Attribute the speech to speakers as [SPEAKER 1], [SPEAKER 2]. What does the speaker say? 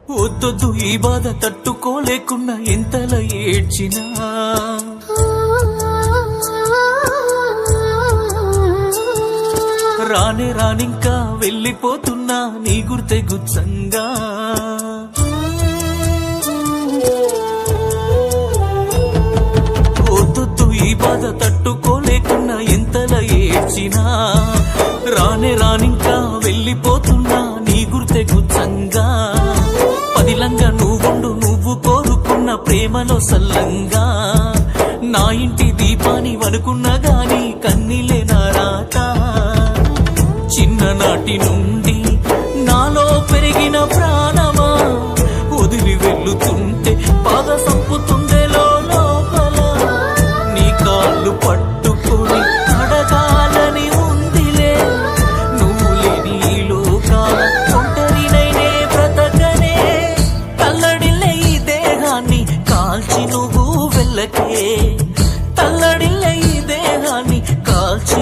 [SPEAKER 1] వద్దొద్దు ఈ బాధ తట్టుకోలేకున్నా ఎంతలా ఏడ్చినా రానే రానింకా వెళ్ళిపోతున్నా నీ గుర్తే గుచ్చంగా వద్దొద్దు ఈ బాధ తట్టుకోలేకున్నా ఎంతలా ఏడ్చినా రానే రానింకా వెళ్ళిపోతున్నా నీ గుర్తే గుచ్చంగా పదిలంగా నువ్వుండు నువ్వు కోరుకున్న ప్రేమలో సల్లంగా నా ఇంటి దీపాని వనుకున్నా గాని కన్నీలే నా రాత చిన్ననాటి నుండి నాలో పెరిగిన ప్రాణమా వదిలి వెళ్ళుతుంటే బాధ సంపుతుందే లోపల నీ కాళ్ళు పట్టుకొని అడగాలని ఉందిలే నువ్వు లేని ఈ లోకాల ఒంటరినైనే బ్రతకనే తల్లడిల్లే ఈ దేహాన్ని కాల్చి నువ్వు వెళ్ళకే తల్లడిల్లే ఈ దేహాన్ని కాల్చి